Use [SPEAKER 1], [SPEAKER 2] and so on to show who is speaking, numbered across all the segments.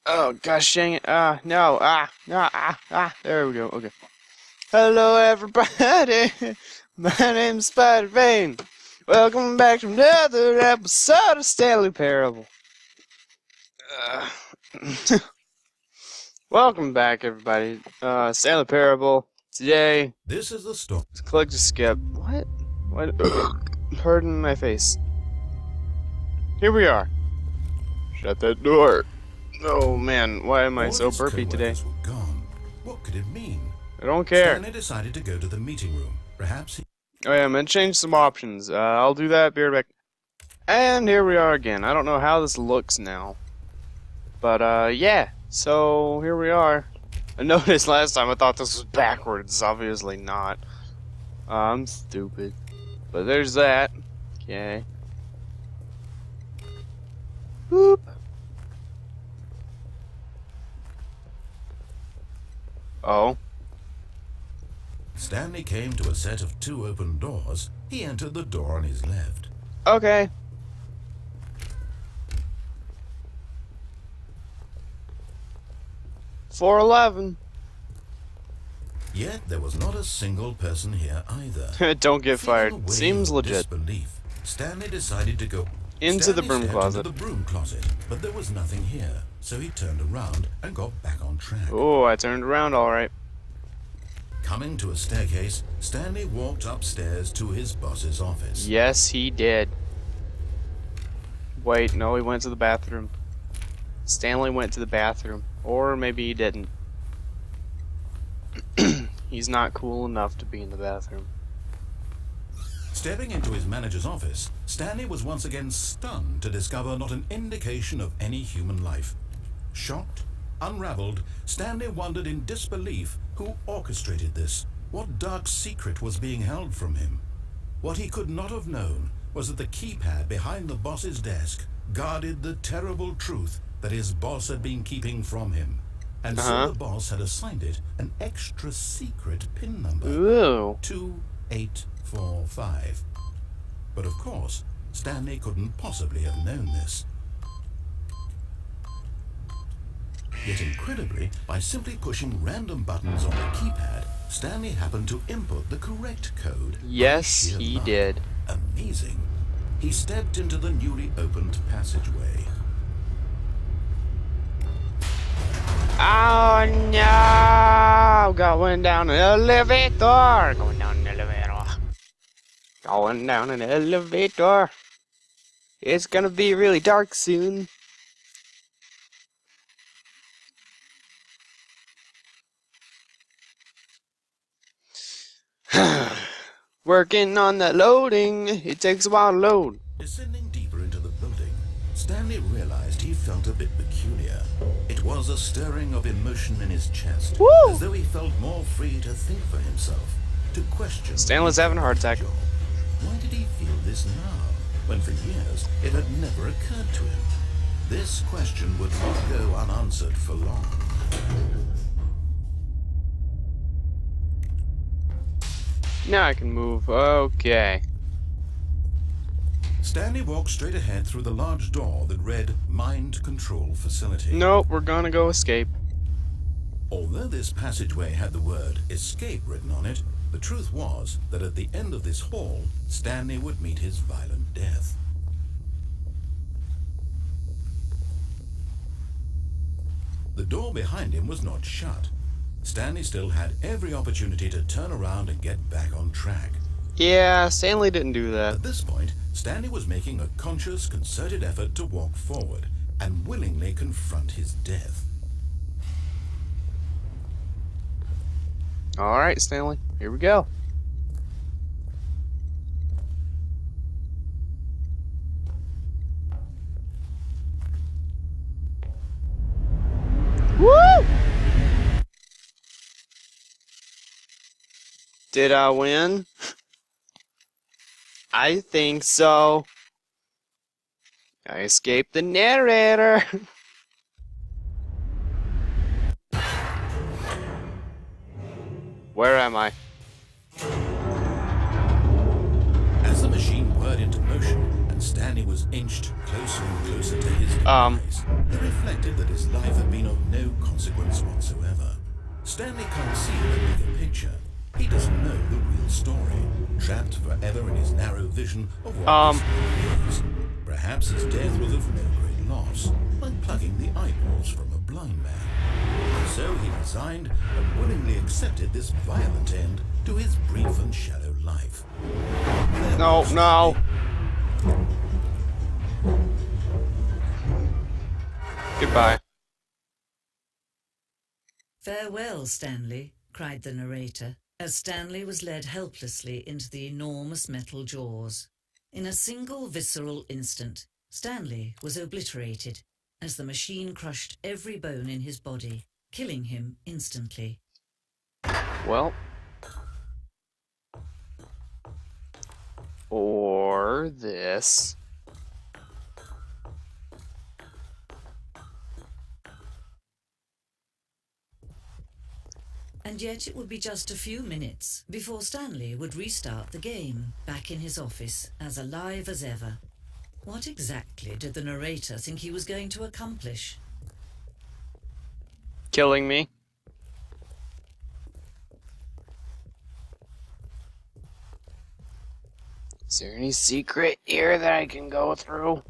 [SPEAKER 1] Oh gosh dang it. No. No. There we go. Okay. Hello everybody. My name's Spider Vane. Welcome back to another episode of Stanley Parable. Uh, Welcome back everybody. Stanley Parable. Today,
[SPEAKER 2] This is the story.
[SPEAKER 1] click to skip. What? What? Pardon my face. Here we are. Shut that door. Oh man, why am I so burpy today?
[SPEAKER 2] Were gone. What could it mean?
[SPEAKER 1] I don't care.
[SPEAKER 2] Stanley decided to go to the meeting room. Perhaps he...
[SPEAKER 1] Oh yeah, I'm gonna change some options. I'll do that, be right back. And here we are again. I don't know how this looks now. But, yeah. So, here we are. I noticed last time I thought this was backwards. Obviously not. I'm stupid. But there's that. Okay. Boop. Oh.
[SPEAKER 2] Stanley came to a set of two open doors. He entered the door on his left.
[SPEAKER 1] Okay. $4.11.
[SPEAKER 2] Yet there was not a single person here either.
[SPEAKER 1] Don't get
[SPEAKER 2] Feeling a
[SPEAKER 1] fired.
[SPEAKER 2] wave
[SPEAKER 1] Seems
[SPEAKER 2] of
[SPEAKER 1] legit.
[SPEAKER 2] Disbelief, Stanley decided to go
[SPEAKER 1] Into the
[SPEAKER 2] Stanley
[SPEAKER 1] broom
[SPEAKER 2] stepped
[SPEAKER 1] closet.
[SPEAKER 2] Into the broom closet, but there was nothing here. So he turned around and got back on track.
[SPEAKER 1] Oh, I turned around alright.
[SPEAKER 2] Coming to a staircase, Stanley walked upstairs to his boss's office.
[SPEAKER 1] Yes, he did. Wait, no, he went to the bathroom. Stanley went to the bathroom. Or maybe he didn't. He's not cool enough to be in the bathroom.
[SPEAKER 2] Stepping into his manager's office, Stanley was once again stunned to discover not an indication of any human life. Shocked, unraveled, Stanley wondered in disbelief who orchestrated this. What dark secret was being held from him? What he could not have known was that the keypad behind the boss's desk guarded the terrible truth that his boss had been keeping from him. And so the boss had assigned it an extra secret PIN number.
[SPEAKER 1] Ooh.
[SPEAKER 2] 2845. But of course, Stanley couldn't possibly have known this. Yet incredibly, by simply pushing random buttons on the keypad, Stanley happened to input the correct code.
[SPEAKER 1] Yes,
[SPEAKER 2] Sheer
[SPEAKER 1] he
[SPEAKER 2] luck.
[SPEAKER 1] did.
[SPEAKER 2] Amazing. He stepped into the newly opened passageway.
[SPEAKER 1] Oh no! Going down an elevator! Going down an elevator. Going down an elevator. It's gonna be really dark soon. Working on the loading. It takes a while to load.
[SPEAKER 2] Descending deeper into the building, Stanley realized he felt a bit peculiar. It was a stirring of emotion in his chest,
[SPEAKER 1] Woo!
[SPEAKER 2] as though he felt more free to think for himself, to question.
[SPEAKER 1] Stanley's having a heart attack.
[SPEAKER 2] job. Why did he feel this now, when for years it had never occurred to him? This question would not go unanswered for long.
[SPEAKER 1] Now I can move. Okay.
[SPEAKER 2] Stanley walked straight ahead through the large door that read Mind Control Facility.
[SPEAKER 1] Nope, we're gonna go escape.
[SPEAKER 2] Although this passageway had the word escape written on it, the truth was that at the end of this hall, Stanley would meet his violent death. The door behind him was not shut. Stanley still had every opportunity to turn around and get back on track.
[SPEAKER 1] Yeah, Stanley didn't do that.
[SPEAKER 2] At this point, Stanley was making a conscious, concerted effort to walk forward and willingly confront his death.
[SPEAKER 1] Alright, Stanley. Here we go. Woo! Did I win? I think so. I escaped the narrator. Where am I?
[SPEAKER 2] As the machine whirred into motion and Stanley Stanley was inched closer and closer to his demise, he reflected that his life had been of no consequence whatsoever. Stanley can't see the bigger picture. He doesn't know the real story, trapped forever in his narrow vision of what this world is. Perhaps his death was of no great loss, like plugging the eyeballs from a blind man. So he resigned and willingly accepted this violent end to his brief and shallow life.
[SPEAKER 1] No. Goodbye.
[SPEAKER 3] "Farewell, Stanley," cried the narrator, as Stanley was led helplessly into the enormous metal jaws. In a single visceral instant, Stanley was obliterated as the machine crushed every bone in his body, killing him instantly.
[SPEAKER 1] Well. Or this.
[SPEAKER 3] And yet it would be just a few minutes before Stanley would restart the game, back in his office, as alive as ever. What exactly did the narrator think he was going to accomplish?
[SPEAKER 1] Killing me. Is there any secret here that I can go through?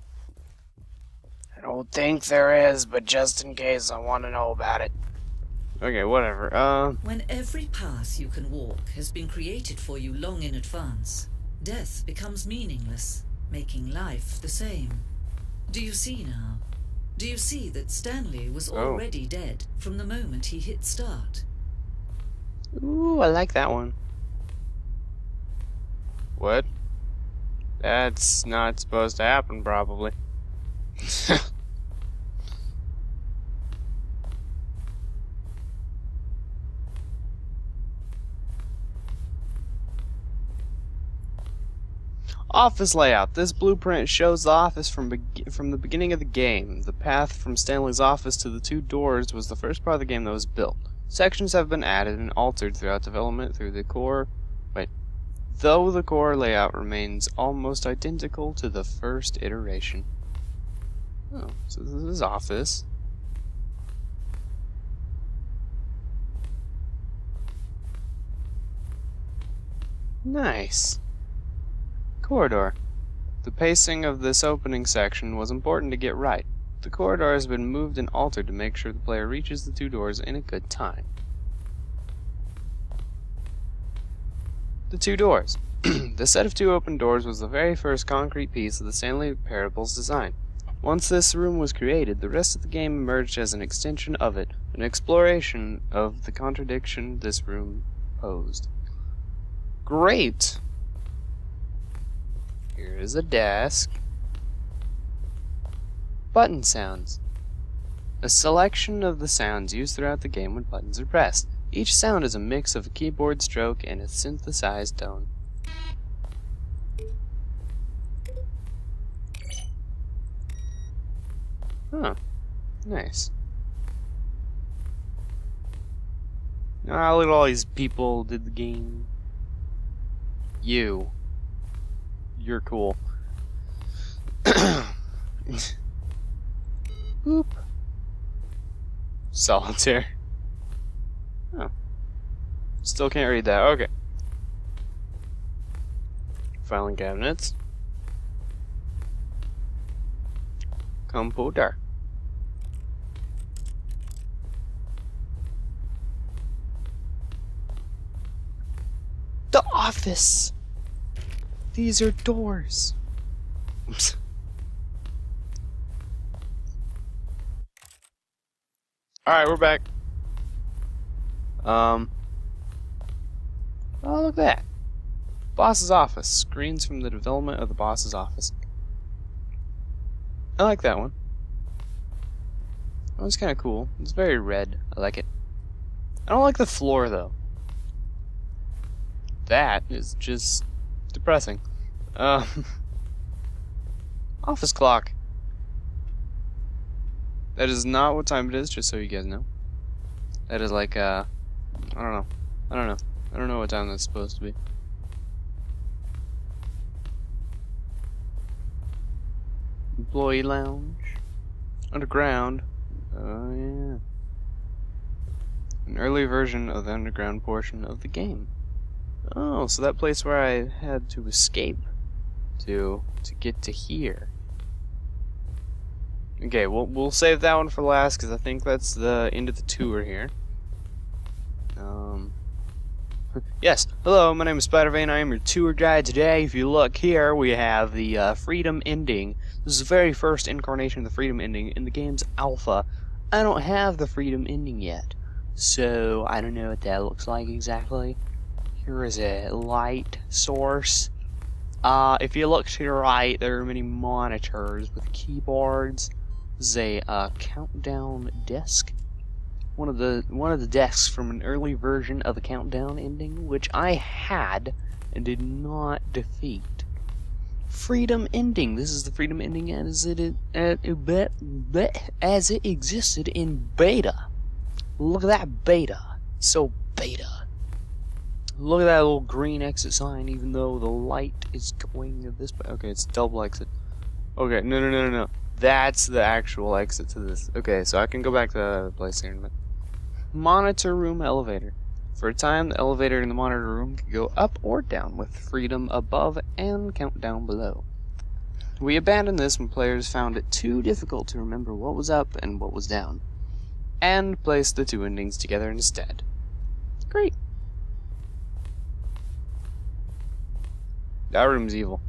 [SPEAKER 1] I don't think there is, but just in case, I want to know about it. Okay, whatever.
[SPEAKER 3] When every path you can walk has been created for you long in advance, death becomes meaningless, making life the same. Do you see now? Do you see that Stanley was already dead from the moment he hit start?
[SPEAKER 1] Ooh, I like that one. What? That's not supposed to happen, probably. Office layout. This blueprint shows the office from the beginning of the game. The path from Stanley's office to the two doors was the first part of the game that was built. Sections have been added and altered throughout development through the core. Though the core layout remains almost identical to the first iteration. Oh, so this is office. Nice. Corridor. The pacing of this opening section was important to get right. The corridor has been moved and altered to make sure the player reaches the two doors in a good time. The two doors. The set of two open doors was the very first concrete piece of the Stanley Parable's design. Once this room was created, the rest of the game emerged as an extension of it, an exploration of the contradiction this room posed. Great! Here is a desk. Button sounds. A selection of the sounds used throughout the game when buttons are pressed. Each sound is a mix of a keyboard stroke and a synthesized tone. Huh. Nice. Ah, look at all these people did the game. You're cool. Boop. Solitaire. Oh. Still can't read that. Okay. Filing cabinets. Computer. The office. These are doors. Oops. Alright, we're back. Oh, look at that. Boss's office. Screens from the development of the boss's office. I like that one. That one's kind of cool. It's very red. I like it. I don't like the floor, though. That is just depressing. Office clock. That is not what time it is, just so you guys know. That is like, I don't know. I don't know what time that's supposed to be. Employee lounge. Underground. Oh, yeah. An early version of the underground portion of the game. Oh, so that place where I had to escape to get to here. Okay, we'll save that one for last because I think that's the end of the tour here. Yes, hello, my name is Spider-Vein. I am your tour guide today. If you look here, we have the Freedom ending. This is the very first incarnation of the Freedom ending in the game's alpha. I don't have the Freedom ending yet, so I don't know what that looks like exactly. Here is a light source. If you look to your right, there are many monitors with keyboards. This is a countdown desk. One of the desks from an early version of the countdown ending, which I had and did not defeat. Freedom ending. This is the Freedom ending as it existed in beta. Look at that beta. So beta. Look at that little green exit sign, even though the light is going this way. Okay, it's double exit. Okay, no. That's the actual exit to this. Okay, so I can go back to the place here in a minute. Monitor room elevator. For a time, the elevator in the monitor room could go up or down, with freedom above and countdown below. We abandoned this when players found it too difficult to remember what was up and what was down, and placed the two endings together instead. Great. That room's evil.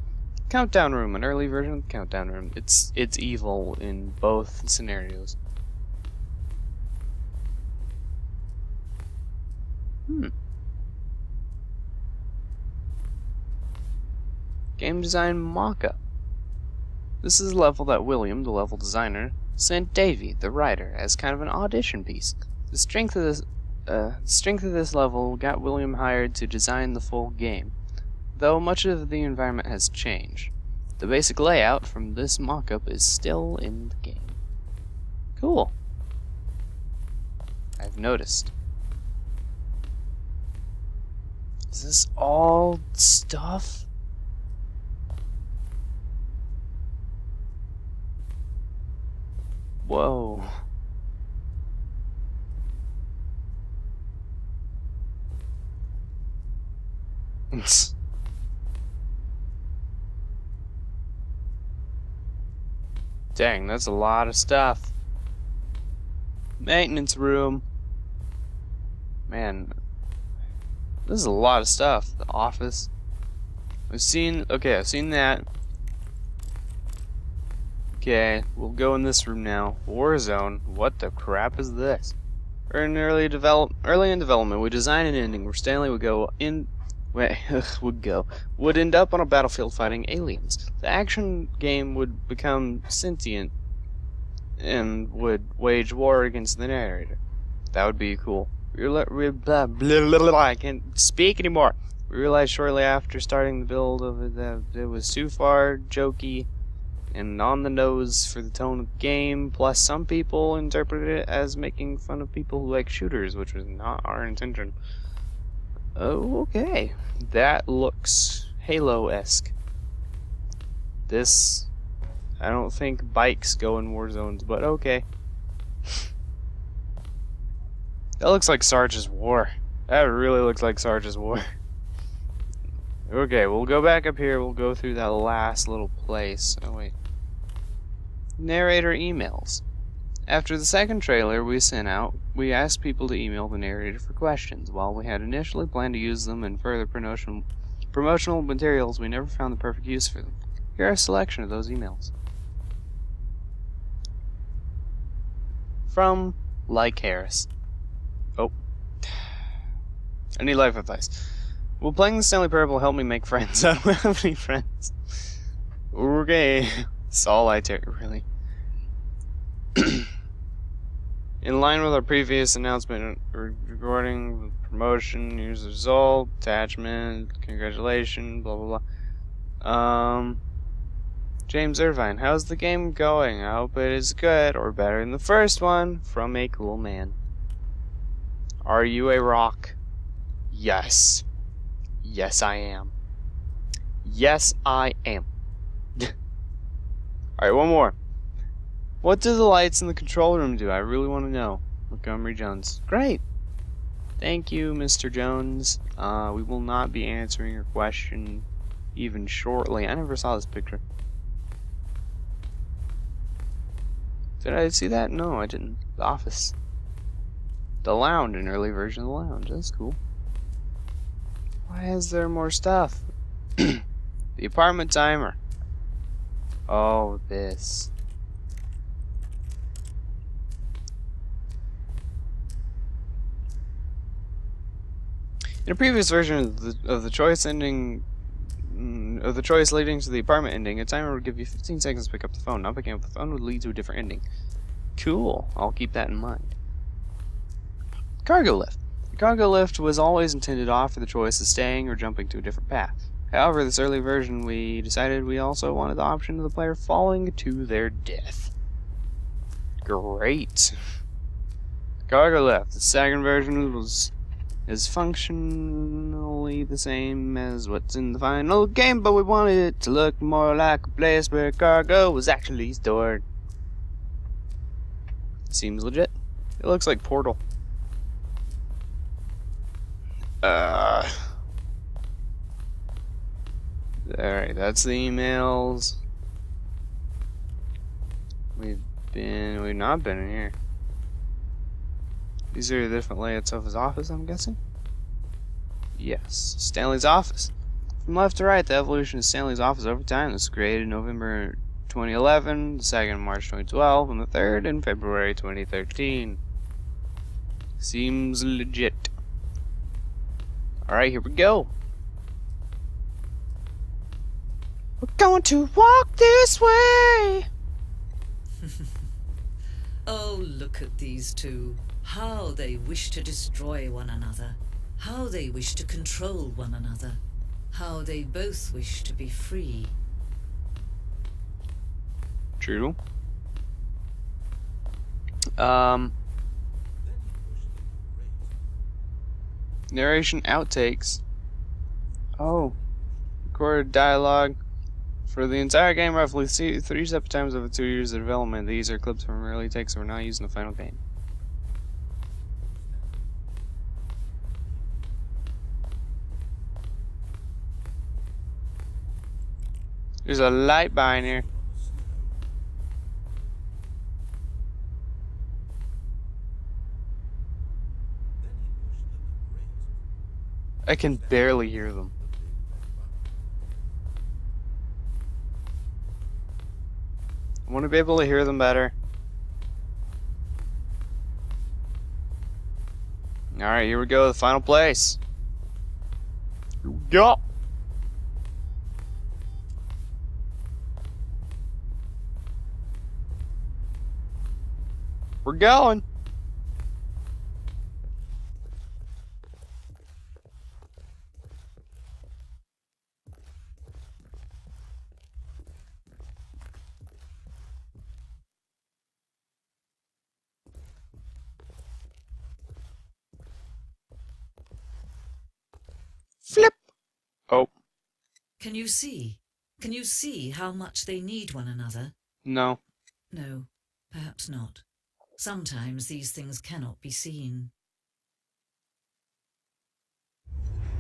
[SPEAKER 1] Countdown room, an early version of the countdown room. It's evil in both scenarios. Game design mock-up. This is a level that William, the level designer, sent Davey, the writer, as kind of an audition piece. The strength of this level got William hired to design the full game, though much of the environment has changed. The basic layout from this mock-up is still in the game. Cool. I've noticed. Is this all stuff? Whoa. Dang, that's a lot of stuff. Maintenance room. Man, this is a lot of stuff. The office. I've seen that. Okay, we'll go in this room now. Warzone. What the crap is this? We're in early in development. We design an ending where Stanley would end up on a battlefield fighting aliens. The action game would become sentient and would wage war against the narrator. That would be cool. I can't speak anymore. We realized shortly after starting the build of it that it was too far jokey and on the nose for the tone of the game, plus some people interpreted it as making fun of people who like shooters, which was not our intention. Oh, okay. That looks Halo-esque. This, I don't think bikes go in war zones, but okay. That looks like Sarge's War. That really looks like Sarge's War. Okay, we'll go back up here. We'll go through that last little place. Oh, wait. Narrator emails. After the second trailer we sent out, we asked people to email the narrator for questions. While we had initially planned to use them in further promotional materials, we never found the perfect use for them. Here are a selection of those emails. From Like Harris. Oh. I need life advice. Will playing the Stanley Parable help me make friends? I don't have any friends. Okay. That's all I take, really. In line with our previous announcement regarding promotion, here's the result, attachment, congratulations, blah blah blah. James Irvine, how's the game going? I hope it is good or better than the first one. From a cool man. Are you a rock? Yes. Yes, I am. Yes, I am. Alright, one more. What do the lights in the control room do? I really want to know. Montgomery Jones. Great. Thank you, Mr. Jones. We will not be answering your question even shortly. I never saw this picture. Did I see that? No, I didn't. The office. The lounge, an early version of the lounge. That's cool. Why is there more stuff? The apartment timer. Oh, this. In a previous version of the choice ending of the choice leading to the apartment ending, a timer would give you 15 seconds to pick up the phone. Not picking up the phone would lead to a different ending. Cool. I'll keep that in mind. Cargo lift. The cargo lift was always intended to offer the choice of staying or jumping to a different path. However, this early version, we decided we also wanted the option of the player falling to their death. Great. Cargo lift. The second version is functionally the same as what's in the final game, but we wanted it to look more like a place where cargo was actually stored. Seems legit. It looks like Portal. Alright, that's the emails. We've not been in here. These are the different layouts of his office, I'm guessing? Yes, Stanley's office. From left to right, the evolution of Stanley's office over time was created in November 2011, the second in March 2012, and the third in February 2013. Seems legit. Alright, here we go. We're going to walk this way!
[SPEAKER 3] Oh, look at these two. How they wish to destroy one another. How they wish to control one another. How they both wish to be free.
[SPEAKER 1] True. Narration outtakes. Oh. Recorded dialogue. For the entire game, roughly 3 separate times over 2 years of development. These are clips from early takes that were not used in the final game. There's a light behind here. I can barely hear them. I want to be able to hear them better. Alright, here we go, the final place. Here we go. We're going. Flip. Oh.
[SPEAKER 3] Can you see? Can you see how much they need one another?
[SPEAKER 1] No.
[SPEAKER 3] No, perhaps not. Sometimes these things cannot be seen.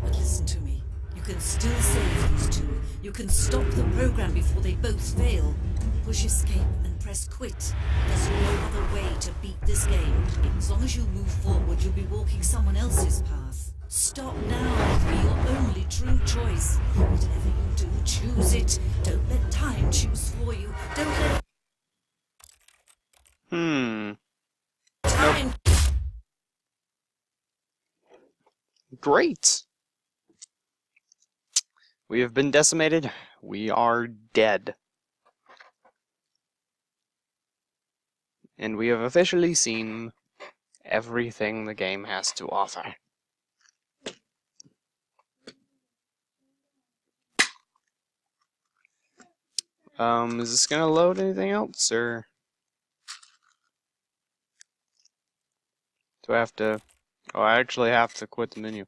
[SPEAKER 3] But listen to me. You can still save these two. You can stop the program before they both fail. Push escape and press quit. There's no other way to beat this game. As long as you move forward, you'll be walking someone else's path. Stop now will be your only true choice. Whatever you do, choose it. Don't let time choose for you. Don't let time.
[SPEAKER 1] Great. We have been decimated. We are dead. And we have officially seen everything the game has to offer. Is this gonna load anything else, or do I have to? Oh, I actually have to quit the menu.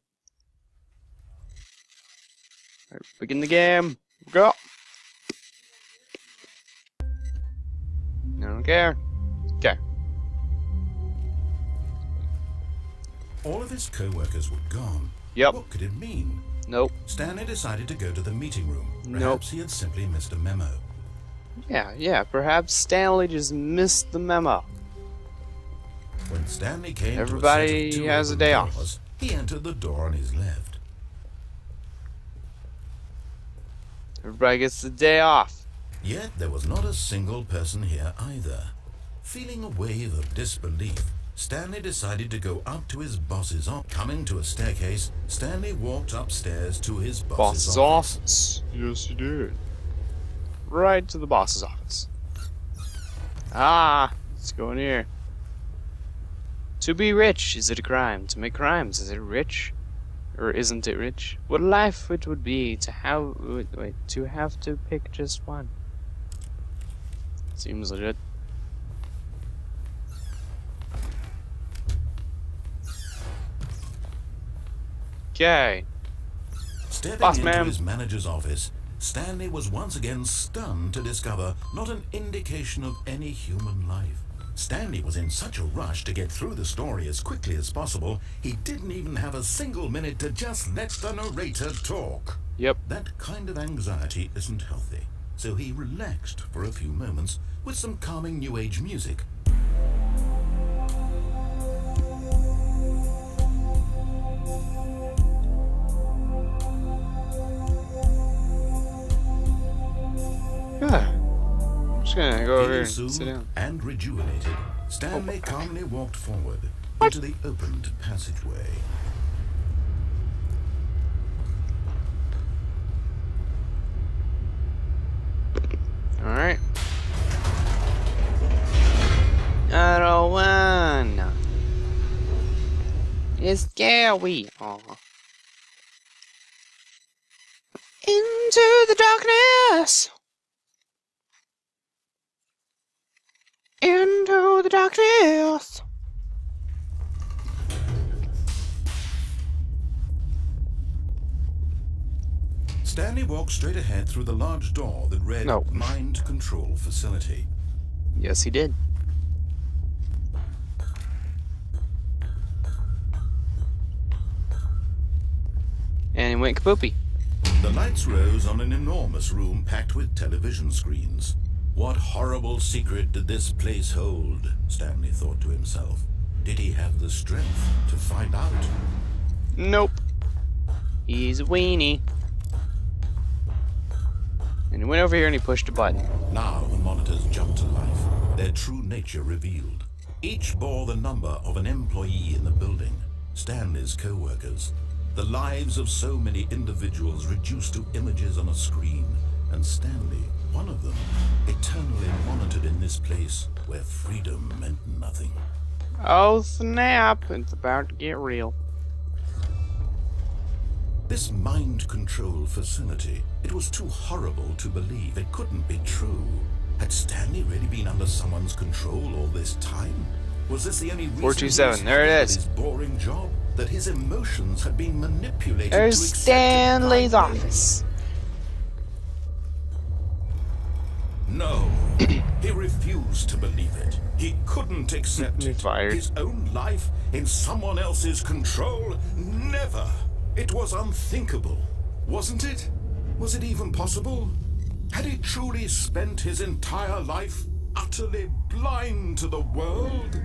[SPEAKER 1] Alright, begin the game. Go. care. Okay.
[SPEAKER 2] All of his co-workers were gone.
[SPEAKER 1] Yep.
[SPEAKER 2] What could it mean?
[SPEAKER 1] Nope.
[SPEAKER 2] Stanley decided to go to the meeting room.
[SPEAKER 1] Nope.
[SPEAKER 2] Perhaps he had simply missed a memo.
[SPEAKER 1] Yeah, perhaps Stanley just missed the memo.
[SPEAKER 2] When Stanley came
[SPEAKER 1] Everybody
[SPEAKER 2] to a set of two
[SPEAKER 1] has a
[SPEAKER 2] open
[SPEAKER 1] day off.
[SPEAKER 2] doors, he entered the door on his left.
[SPEAKER 1] Everybody gets the day off.
[SPEAKER 2] Yet there was not a single person here either. Feeling a wave of disbelief, Stanley decided to go up to his boss's office. Coming to a staircase, Stanley walked upstairs to his boss's office.
[SPEAKER 1] Office. Yes, he did. Right to the boss's office. Ah, let's go in here. To be rich, is it a crime? To make crimes, is it rich? Or isn't it rich? What a life it would be to have... Wait, to have to pick just one. Seems legit. Okay.
[SPEAKER 2] Stepping
[SPEAKER 1] Boss
[SPEAKER 2] into
[SPEAKER 1] man.
[SPEAKER 2] his manager's office, Stanley was once again stunned to discover not an indication of any human life. Stanley was in such a rush to get through the story as quickly as possible, he didn't even have a single minute to just let the narrator talk.
[SPEAKER 1] Yep.
[SPEAKER 2] That kind of anxiety isn't healthy, so he relaxed for a few moments with some calming New Age music.
[SPEAKER 1] Yeah. I'm just gonna go over here and
[SPEAKER 2] Feeling
[SPEAKER 1] sit down.
[SPEAKER 2] soothed and rejuvenated, Stanley calmly walked forward into the opened passageway.
[SPEAKER 1] Alright. I don't wanna. It's scary. Aw. Into the darkness. Into the darkness.
[SPEAKER 2] Stanley walked straight ahead through the large door that read
[SPEAKER 1] No.
[SPEAKER 2] Mind Control Facility.
[SPEAKER 1] Yes, he did. And he went kapoopy.
[SPEAKER 2] The lights rose on an enormous room packed with television screens. What horrible secret did this place hold? Stanley thought to himself. Did he have the strength to find out?
[SPEAKER 1] Nope. He's a weenie. And he went over here and he pushed a button.
[SPEAKER 2] Now the monitors jumped to life, their true nature revealed. Each bore the number of an employee in the building, Stanley's co-workers. The lives of so many individuals reduced to images on a screen, and Stanley, one of them, eternally monitored in this place where freedom meant nothing.
[SPEAKER 1] Oh snap, it's about to get real.
[SPEAKER 2] This mind control facility, it was too horrible to believe. It couldn't be true. Had Stanley really been under someone's control all this time? Was this the only reason
[SPEAKER 1] 427, there it is.
[SPEAKER 2] his boring job? That his emotions had been manipulated
[SPEAKER 1] There's
[SPEAKER 2] to accept
[SPEAKER 1] Stanley's
[SPEAKER 2] it blindly?
[SPEAKER 1] office.
[SPEAKER 2] No, he refused to believe it. He couldn't accept
[SPEAKER 1] You're
[SPEAKER 2] it.
[SPEAKER 1] fired.
[SPEAKER 2] His own life in someone else's control? Never. It was unthinkable, wasn't it? Was it even possible? Had he truly spent his entire life utterly blind to the world?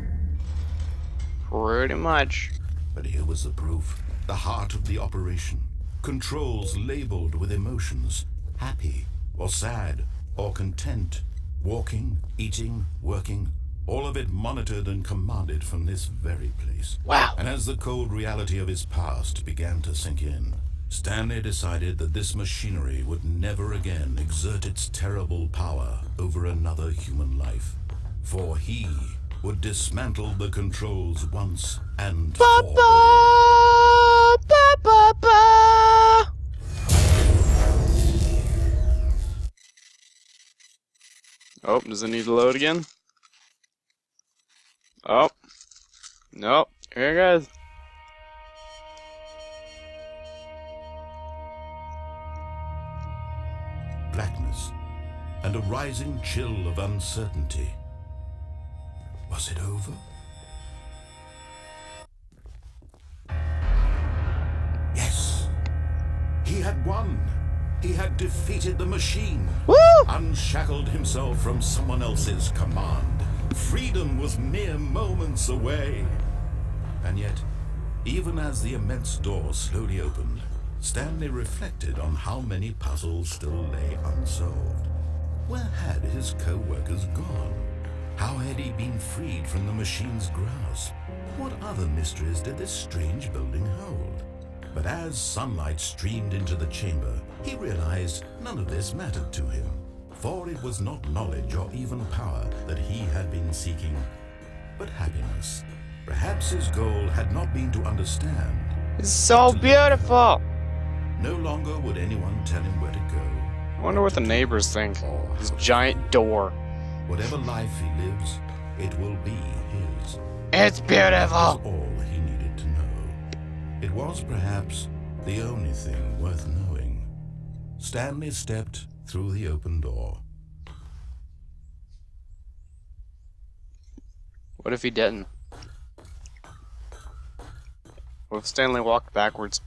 [SPEAKER 1] Pretty much.
[SPEAKER 2] But here was the proof. The heart of the operation. Controls labeled with emotions. Happy, or sad, or content. Walking, eating, working. All of it monitored and commanded from this very place.
[SPEAKER 1] Wow.
[SPEAKER 2] And as the cold reality of his past began to sink in, Stanley decided that this machinery would never again exert its terrible power over another human life. For he would dismantle the controls once and for all.
[SPEAKER 1] Oh, does it need to load again? Oh. Nope. Here it goes.
[SPEAKER 2] Blackness and a rising chill of uncertainty. Was it over? Yes. He had won. He had defeated the machine.
[SPEAKER 1] Woo!
[SPEAKER 2] Unshackled himself from someone else's command. Freedom was mere moments away. And yet, even as the immense door slowly opened, Stanley reflected on how many puzzles still lay unsolved. Where had his co-workers gone? How had he been freed from the machine's grasp? What other mysteries did this strange building hold? But as sunlight streamed into the chamber, he realized none of this mattered to him, for it was not knowledge or even power that he had been seeking, but happiness. Perhaps his goal had not been to understand.
[SPEAKER 1] It's so beautiful!
[SPEAKER 2] No longer would anyone tell him where to go.
[SPEAKER 1] I wonder what the neighbors think. This giant door.
[SPEAKER 2] Whatever life he lives, it will be his.
[SPEAKER 1] It's
[SPEAKER 2] That was
[SPEAKER 1] beautiful!
[SPEAKER 2] all he needed to know. It was perhaps the only thing worth knowing. Stanley stepped through the open door.
[SPEAKER 1] What if he didn't? What if Stanley walked backwards?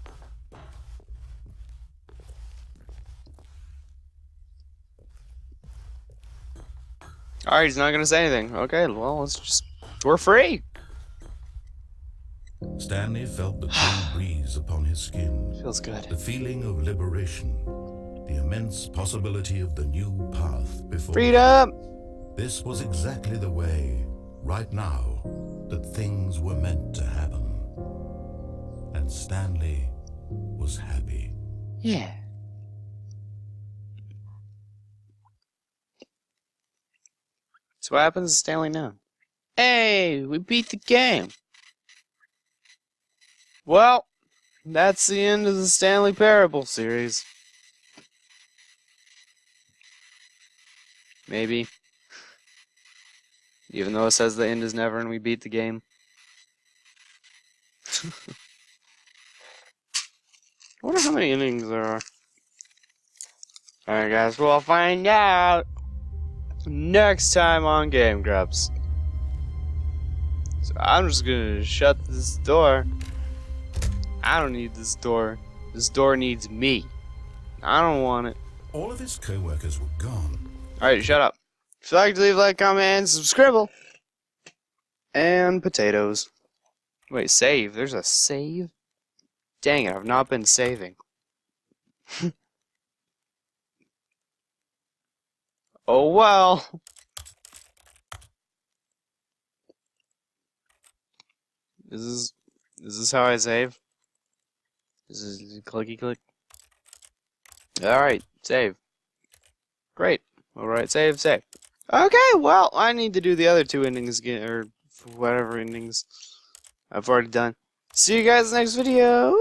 [SPEAKER 1] Alright, he's not gonna say anything. Okay, well, let's just... We're free!
[SPEAKER 2] Stanley felt the cool breeze upon his skin.
[SPEAKER 1] Feels good.
[SPEAKER 2] The feeling of liberation. The immense possibility of the new path before
[SPEAKER 1] Freedom!
[SPEAKER 2] This was exactly the way, right now, that things were meant to happen. And Stanley was happy.
[SPEAKER 1] Yeah. So what happens to Stanley now? Hey, we beat the game! Well, that's the end of the Stanley Parable series. Maybe. Even though it says the end is never and we beat the game. I wonder how many innings there are. Alright guys, we'll find out next time on Game Grumps. So I'm just gonna shut this door. I don't need this door. This door needs me. I don't want it.
[SPEAKER 2] All of his co-workers were gone.
[SPEAKER 1] Alright, shut up. If you'd like to leave a like, comment, and subscribe. And potatoes. Wait, save. There's a save? Dang it, I've not been saving. Oh well. Is this how I save? This is clicky click. Alright, save. Great. Alright, save. Okay, well, I need to do the other two endings again, or whatever endings I've already done. See you guys next video.